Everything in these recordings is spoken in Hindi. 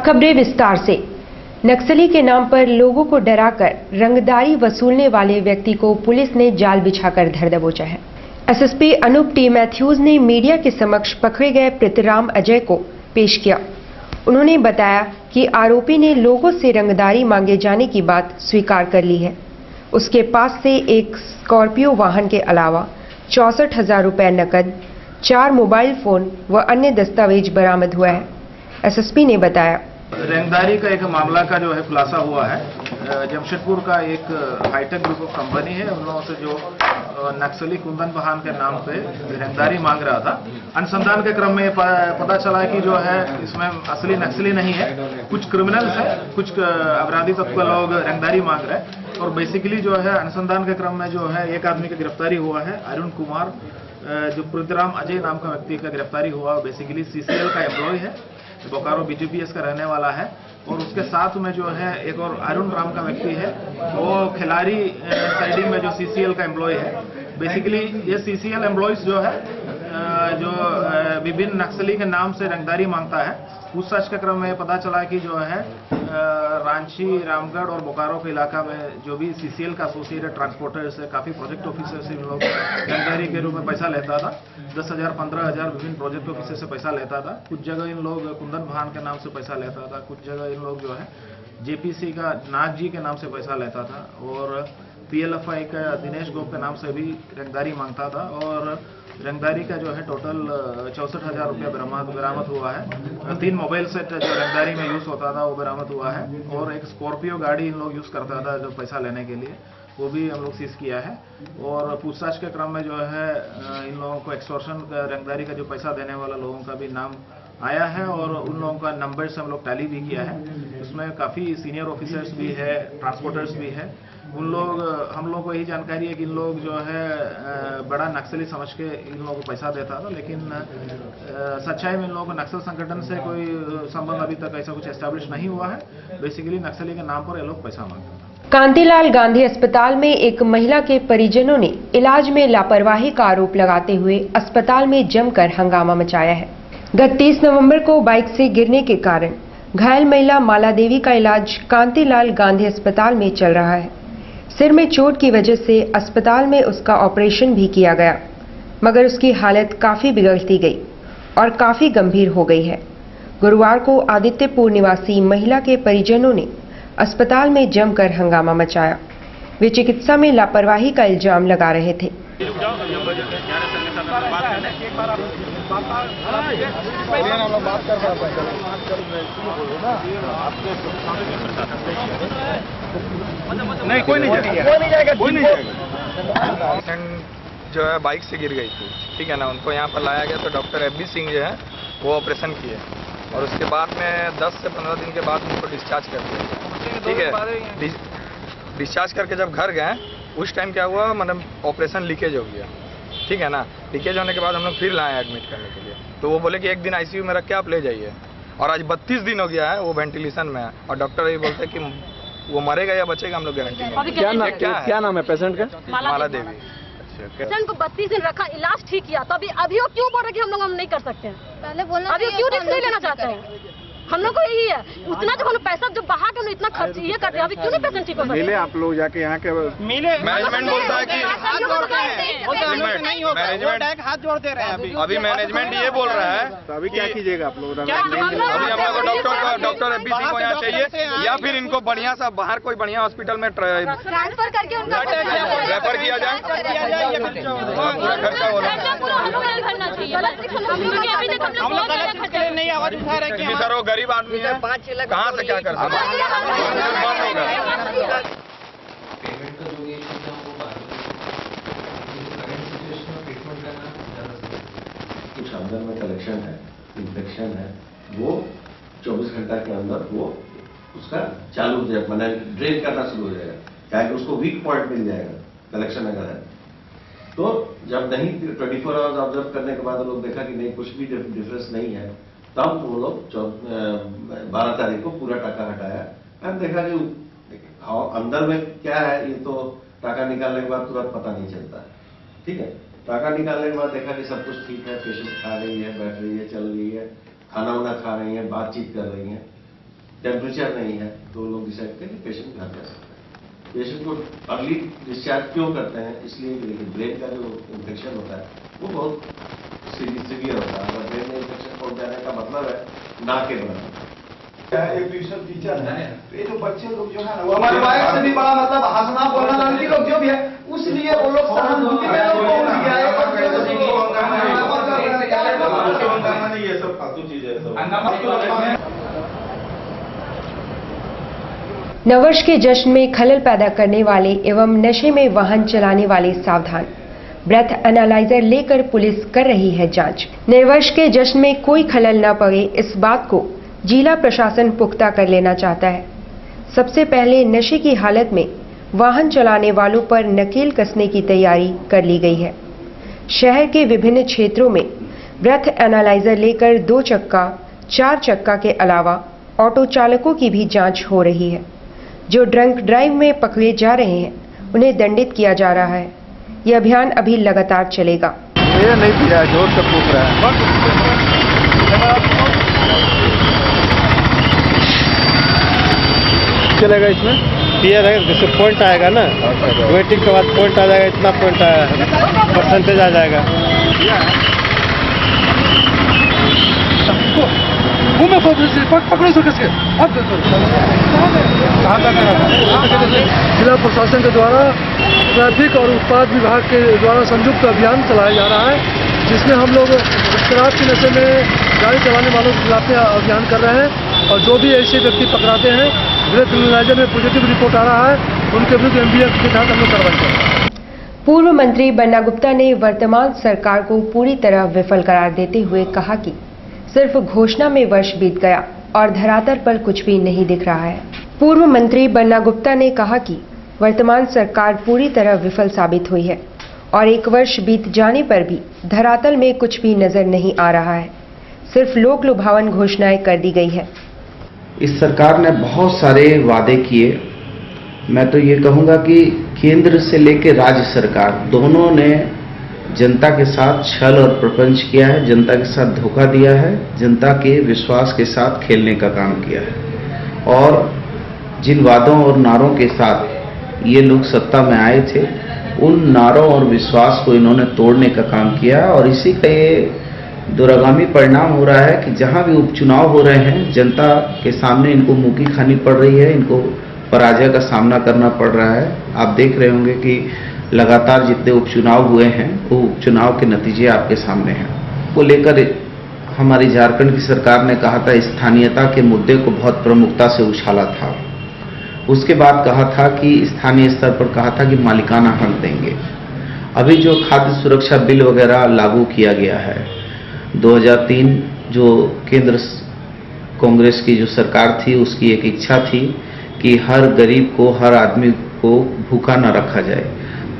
खबरें विस्तार से। नक्सली के नाम पर लोगों को डराकर रंगदारी वसूलने वाले व्यक्ति को पुलिस ने जाल बिछाकर धर दबोचा है। एसएसपी अनूप टी मैथ्यूज ने मीडिया के समक्ष पकड़े गए पृथ्वीराम अजय को पेश किया। उन्होंने बताया कि आरोपी ने लोगों से रंगदारी मांगे जाने की बात स्वीकार कर ली है। उसके पास से एक स्कॉर्पियो वाहन के अलावा 64,000 रुपए नकद, 4 मोबाइल फोन व अन्य दस्तावेज बरामद हुआ है। एसएसपी ने बताया, रंगदारी का एक मामला का जो है खुलासा हुआ है। जमशेदपुर का एक हाईटेक ग्रुप ऑफ कंपनी है, उन लोगों से जो नक्सली कुंदन बहान के नाम पे रंगदारी मांग रहा था। अनुसंधान के क्रम में पता चला कि जो है इसमें असली नक्सली नहीं है, कुछ क्रिमिनल्स है, कुछ अपराधी तत्व लोग रंगदारी मांग रहे हैं। और बेसिकली जो है अनुसंधान के क्रम में जो है एक आदमी की गिरफ्तारी हुआ है, अरुण कुमार, जो पृथ्वीराम अजय नाम का व्यक्ति का गिरफ्तारी हुआ। बेसिकली सीसीएल का एम्प्लॉय है, बोकारो बीजीपीएस का रहने वाला है। और उसके साथ में जो है एक और अरुण राम का व्यक्ति है, वो खिलाड़ी साइडिंग में जो सीसीएल का एम्प्लॉय है। बेसिकली ये सीसीएल एम्प्लॉयज जो है जो विभिन्न नक्सली के नाम से रंगदारी मांगता है। पूछताछ के क्रम में पता चला कि जो है रांची, रामगढ़ और बोकारो के इलाका में जो भी सीसीएल का एसोसिएटेड ट्रांसपोर्टर से काफी प्रोजेक्ट ऑफिसर से इन लोग रंगदारी के रूप में पैसा लेता था। 10,000, 15,000 विभिन्न प्रोजेक्ट ऑफिसर से पैसा लेता था। कुछ जगह इन लोग कुंदन बहान के नाम से पैसा लेता था, कुछ जगह इन लोग जो है जेपीसी का नाग जी के नाम से पैसा लेता था, और पीएलएफआई का दिनेश गोप के नाम से भी रंगदारी मांगता था। और रंगदारी का जो है टोटल 64,000 रुपया बरामद हुआ है। 3 मोबाइल सेट जो रंगदारी में यूज होता था वो बरामद हुआ है, और एक स्कॉर्पियो गाड़ी इन लोग यूज करता था जो पैसा लेने के लिए, वो भी हम लोग सीज किया है। और पूछताछ के क्रम में जो है इन लोगों को एक्सटॉर्शन रंगदारी का जो पैसा देने वाला लोगों का भी नाम आया है, और उन लोगों का नंबर से हम लोग टैली भी किया है। उसमें काफ़ी सीनियर ऑफिसर्स भी है, ट्रांसपोर्टर्स भी है। हम लोग को यही जानकारी है कि इन लोग जो है बड़ा नक्सली समझ के इन लोगों को पैसा देता था, लेकिन सच्चाई में इन लोगों को नक्सल संगठन से कोई संबंध अभी तक ऐसा कुछ एस्टेब्लिश नहीं हुआ है। बेसिकली नक्सली के नाम पर ये लोग पैसा मांगते थे। कांतिलाल गांधी अस्पताल में एक महिला के परिजनों ने इलाज में लापरवाही का आरोप लगाते हुए अस्पताल में जमकर हंगामा मचाया है। गत 30 नवंबर को बाइक से गिरने के कारण घायल महिला माला देवी का इलाज कांतिलाल गांधी अस्पताल में चल रहा है। सिर में चोट की वजह से अस्पताल में उसका ऑपरेशन भी किया गया, मगर उसकी हालत काफी बिगड़ती गई और काफी गंभीर हो गई है। गुरुवार को आदित्यपुर निवासी महिला के परिजनों ने अस्पताल में जमकर हंगामा मचाया। वे चिकित्सा में लापरवाही का इल्जाम लगा रहे थे। नहीं, कोई नहीं जाएगा। जो है बाइक से गिर गई थी, ठीक है ना। उनको यहाँ पर लाया गया तो डॉक्टर एफबी सिंह जो है वो ऑपरेशन किए, और उसके बाद में 10 से 15 दिन के बाद उनको डिस्चार्ज कर दिया, ठीक है। डिस्चार्ज करके जब घर गए उस टाइम क्या हुआ, मतलब ऑपरेशन लीकेज हो गया, ठीक है ना। लीकेज होने के बाद हम लोग फिर लाए एडमिट करने के लिए, तो वो बोले कि 1 दिन आईसीयू में रख के आप ले जाइए। और आज 32 दिन हो गया है वो वेंटिलेशन में है, और डॉक्टर ये बोलते हैं कि वो मरेगा या बचेगा हम लोग गारंटी नहीं। क्या नाम है पेशेंट का? माला देवी। पेशेंट को 32 दिन रखा, इलाज ठीक किया, तो अभी वो क्यों बोल रहे कि हम नहीं कर सकते हैं? पहले बोलना, अभी क्यों रिस्क नहीं लेना चाहते हैं? हम लोग को यही है, उतना जो हम पैसा जो बहा के इतना खर्च ये करते हैं, अभी क्यों नहीं पेशेंट ठीक हो सकते? मिले आप लोग जाके यहाँ के मिले, मैनेजमेंट बोलता है कि मैनेजमेंट हाथ जोड़ते रहे। अभी मैनेजमेंट ये बोल रहा है, तो अभी क्या कीजिएगा आप लोग? अभी हम लोग को डॉक्टर एफबी सिंह को यहाँ चाहिए, या फिर इनको बढ़िया सा बाहर कोई बढ़िया हॉस्पिटल में ट्रांसफर करके उनका रेफर किया जाए, पूरा खर्चा हो रहा नहीं आवाज उठा रहे है। सर वो गरीब आदमी है, कहाँ से क्या कर सकते पेमेंट का जो ये इशू था वो बाद में करंट सिचुएशन में ट्रीटमेंट करना ज़्यादा कुछ अंदर में कलेक्शन है, इन्फेक्शन है, वो 24 घंटा के अंदर वो उसका चालू हो जाएगा, मैंने ड्रेन करना शुरू हो जाएगा, क्या उसको वीक पॉइंट मिल जाएगा कलेक्शन अगर है तो। जब नहीं 24 आवर्स ऑब्जर्व करने के बाद लोग देखा कि नहीं कुछ भी डिफरेंस नहीं है, तब वो लोग 12 तारीख को पूरा टाका हटाया। अब देखा कि अंदर में क्या है ये तो टाका निकालने के बाद तुरंत पता नहीं चलता है, ठीक है। टाका निकालने के बाद देखा कि सब कुछ ठीक है, पेशेंट खा रही है, बैठ रही है, चल रही है, खाना वाना खा रही है, बातचीत कर रही है, टेम्परेचर नहीं है तो लोग डिसाइड करें कि पेशेंट घर जा सकता है। पेशेंट को अर्ली डिस्चार्ज क्यों करते हैं? इसलिए कि ब्रेन का जो इन्फेक्शन होता है वो बहुत सीवियर होता है। अगर ब्रेन में इन्फेक्शन पहुंच जाने का मतलब है ना के बना एक ट्यूशन टीचर है, तो ये जो बच्चे लोग जो है ना वो हमारे वाइफ से भी बड़ा मतलब हंसना बोलना लड़की लोग जो भी है उसलिए वो लोग सहानुभूति में लोग पहुंच गया है। ये सब फालतू चीजें हैं। नववर्ष के जश्न में खलल पैदा करने वाले एवं नशे में वाहन चलाने वाले सावधान। ब्रेथ एनालाइजर लेकर पुलिस कर रही है जांच। नए वर्ष के जश्न में कोई खलल न पड़े, इस बात को जिला प्रशासन पुख्ता कर लेना चाहता है। सबसे पहले नशे की हालत में वाहन चलाने वालों पर नकेल कसने की तैयारी कर ली गई है। शहर के विभिन्न क्षेत्रों में ब्रेथ एनालाइजर लेकर 2 चक्का, 4 चक्का के अलावा ऑटो चालकों की भी जांच हो रही है। जो ड्रंक ड्राइव में पकड़े जा रहे हैं उन्हें दंडित किया जा रहा है। यह अभियान अभी लगातार चलेगा। ये नहीं पिया, जोर से फूक रहा है। चलेगा इसमें पिया रहेगा, जैसे पॉइंट आएगा ना, वेटिंग के बाद पॉइंट आ जाएगा, इतना पॉइंट आया है, परसेंटेज आ जाएगा। पकड़ो सो किसके अब जिला प्रशासन के द्वारा ट्रैफिक और उत्पाद विभाग के द्वारा संयुक्त अभियान चलाया जा रहा है, जिसमें हम लोग शराब के नशे में गाड़ी चलाने वालों के खिलाफ अभियान कर रहे हैं और जो भी ऐसे व्यक्ति पकड़ाते हैं ब्रेथ एनालाइजर में पॉजिटिव रिपोर्ट आ रहा है उनके विरुद्ध एमबीएफ के तहत हम लोग कार्रवाई कर रहे हैं। पूर्व मंत्री बन्ना गुप्ता ने वर्तमान सरकार को पूरी तरह विफल करार देते हुए कहा कि सिर्फ घोषणा में वर्ष बीत गया और धरातल पर कुछ भी नहीं दिख रहा है। पूर्व मंत्री बन्ना गुप्ता ने कहा कि वर्तमान सरकार पूरी तरह विफल साबित हुई है और 1 वर्ष बीत जाने पर भी धरातल में कुछ भी नजर नहीं आ रहा है। सिर्फ लोक लुभावन घोषणाएं कर दी गई है। इस सरकार ने बहुत सारे वादे किए। मैं तो ये कहूंगा कि केंद्र से लेकर राज्य सरकार दोनों ने जनता के साथ छल और प्रपंच किया है, जनता के साथ धोखा दिया है, जनता के विश्वास के साथ खेलने का काम किया है। और जिन वादों और नारों के साथ ये लोग सत्ता में आए थे उन नारों और विश्वास को इन्होंने तोड़ने का काम किया और इसी का ये दूरगामी परिणाम हो रहा है कि जहां भी उपचुनाव हो रहे हैं जनता के सामने इनको मुंह की खानी पड़ रही है, इनको पराजय का सामना करना पड़ रहा है। आप देख रहे होंगे कि लगातार जितने उपचुनाव हुए हैं वो उपचुनाव के नतीजे आपके सामने हैं। को लेकर हमारी झारखंड की सरकार ने कहा था स्थानीयता के मुद्दे को बहुत प्रमुखता से उछाला था। उसके बाद कहा था कि स्थानीय स्तर पर कहा था कि मालिकाना हक देंगे। अभी जो खाद्य सुरक्षा बिल वगैरह लागू किया गया है 2003 जो केंद्र कांग्रेस की जो सरकार थी उसकी एक इच्छा थी कि हर गरीब को, हर आदमी को भूखा न रखा जाए।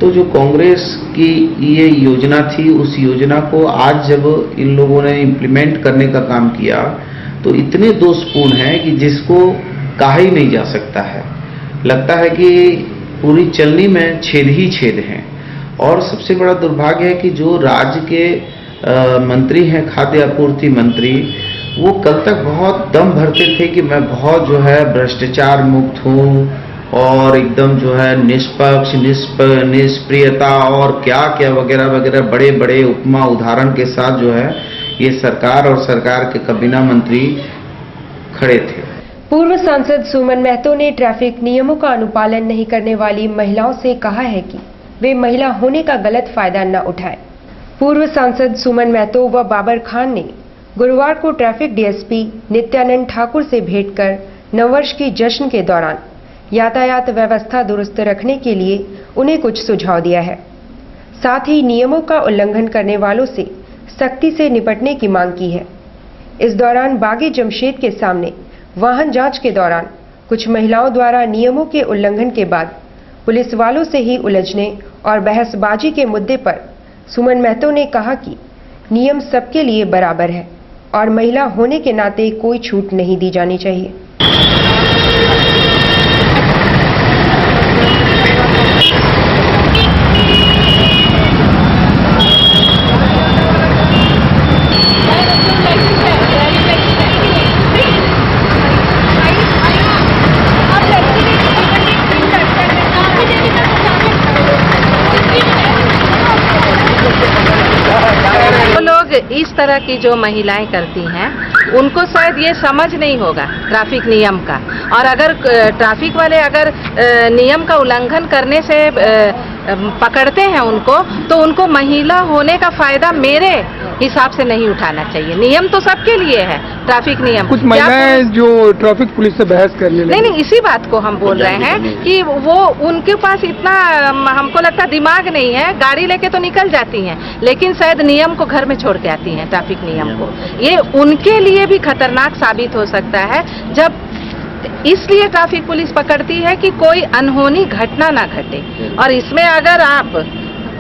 तो जो कांग्रेस की ये योजना थी उस योजना को आज जब इन लोगों ने इम्प्लीमेंट करने का काम किया तो इतने दोषपूर्ण है कि जिसको कहा ही नहीं जा सकता है। लगता है कि पूरी चलनी में छेद ही छेद हैं। और सबसे बड़ा दुर्भाग्य है कि जो राज्य के मंत्री हैं, खाद्य आपूर्ति मंत्री, वो कल तक बहुत दम भरते थे कि मैं बहुत जो है भ्रष्टाचार मुक्त हूँ और एकदम जो है निष्पक्ष, निष्प्रियता और क्या क्या वगैरह वगैरह बड़े बड़े उपमा उदाहरण के साथ जो है ये सरकार और सरकार के कैबिनेट मंत्री खड़े थे। पूर्व सांसद सुमन महतो ने ट्रैफिक नियमों का अनुपालन नहीं करने वाली महिलाओं से कहा है कि वे महिला होने का गलत फायदा न उठाएं। पूर्व सांसद सुमन महतो व बाबर खान ने गुरुवार को ट्रैफिक डीएसपी नित्यानंद ठाकुर से भेंट कर नववर्ष की जश्न के दौरान यातायात व्यवस्था दुरुस्त रखने के लिए उन्हें कुछ सुझाव दिया है। साथ ही नियमों का उल्लंघन करने वालों से सख्ती से निपटने की मांग की है। इस दौरान बागी जमशेद के सामने वाहन जांच के दौरान कुछ महिलाओं द्वारा नियमों के उल्लंघन के बाद पुलिस वालों से ही उलझने और बहसबाजी के मुद्दे पर सुमन महतो ने कहा कि नियम सबके लिए बराबर है और महिला होने के नाते कोई छूट नहीं दी जानी चाहिए। तरह की जो महिलाएं करती हैं उनको शायद ये समझ नहीं होगा ट्रैफिक नियम का, और अगर ट्रैफिक वाले अगर नियम का उल्लंघन करने से पकड़ते हैं उनको, तो उनको महिला होने का फायदा मेरे हिसाब से नहीं उठाना चाहिए। नियम तो सबके लिए है, ट्रैफिक नियम। कुछ महिलाएं जो ट्रैफिक पुलिस से बहस करने लगी। नहीं, इसी बात को हम बोल रहे हैं कि वो उनके पास इतना हमको लगता दिमाग नहीं है, गाड़ी लेके तो निकल जाती हैं, लेकिन शायद नियम को घर में छोड़ के आती हैं, ट्रैफिक नियम को। ये उनके लिए भी खतरनाक साबित हो सकता है, जब इसलिए ट्रैफिक पुलिस पकड़ती है कि कोई अनहोनी घटना ना घटे, और इसमें अगर आप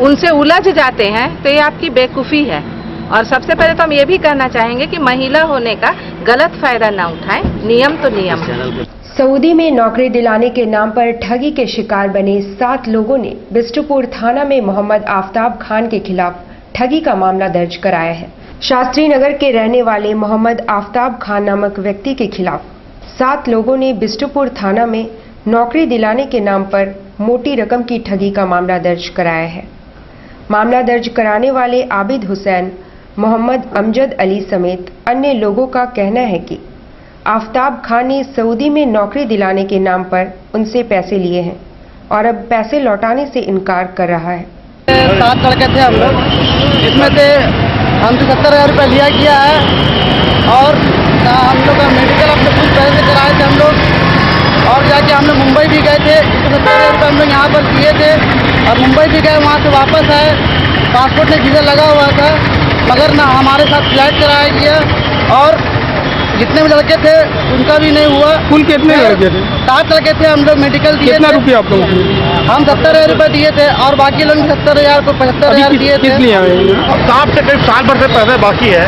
उनसे उलझ जाते हैं तो ये आपकी बेवकूफ़ी है। और सबसे पहले तो हम ये भी कहना चाहेंगे कि महिला होने का गलत फायदा ना उठाएं, नियम तो नियम है। सऊदी में नौकरी दिलाने के नाम पर ठगी के शिकार बने 7 लोगों ने बिष्टुपुर थाना में मोहम्मद आफ्ताब खान के खिलाफ ठगी का मामला दर्ज कराया है। शास्त्री नगर के रहने वाले मोहम्मद आफ्ताब खान नामक व्यक्ति के खिलाफ 7 लोगों ने बिष्टुपुर थाना में नौकरी दिलाने के नाम पर मोटी रकम की ठगी का मामला दर्ज कराया है। मामला दर्ज कराने वाले आबिद हुसैन, मोहम्मद अमजद अली समेत अन्य लोगों का कहना है कि आफ्ताब खान ने सऊदी में नौकरी दिलाने के नाम पर उनसे पैसे लिए हैं और अब पैसे लौटाने से इनकार कर रहा है। 7 लड़के थे हम लोग, जिसमें से हमसे 70,000 रुपये लिया गया है, और हम लोग का मेडिकल हमसे कुछ पैसे कराए थे हम लोग, और जाके हम लोग मुंबई भी गए थे। 70,000 रुपये हम लोग यहाँ पर किए थे और मुंबई भी गए, वहाँ से वापस आए। पासपोर्ट में वीज़ा लगा हुआ था, मगर ना हमारे साथ फ्लाइट कराया गया, और जितने भी लड़के थे उनका भी नहीं हुआ। कुल कितने लड़के थे? 7 लड़के थे हम लोग, मेडिकल दिए। कितना रुपया आप लोग? हम 70,000 रुपये दिए थे, और बाकी लोग 70,000 को 75,000 दिए थे। साहब से करीब साल भर से पैसे बाकी है,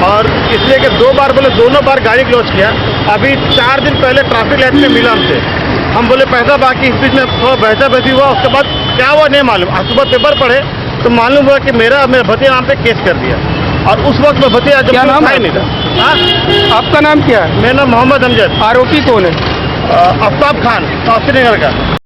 और इसलिए कि 2 बार बोले, दोनों बार गाड़ी क्लोज किया। अभी 4 दिन पहले ट्रैफिक लाइट में मिला हमसे, हम बोले पैसा बाकी, इस बीच में थोड़ा बहसा बहसी हुआ। उसके बाद क्या हुआ नहीं मालूम। आज सुबह पेपर पढ़े तो मालूम हुआ कि मेरे भतीजे नाम पे केस कर दिया, और उस वक्त में भतीजा जब नाम है नहीं था। आपका नाम क्या है? मेरा नाम मोहम्मद अमजद। आरोपी कौन है? आफ्ताब खान, शास्त्री नगर का।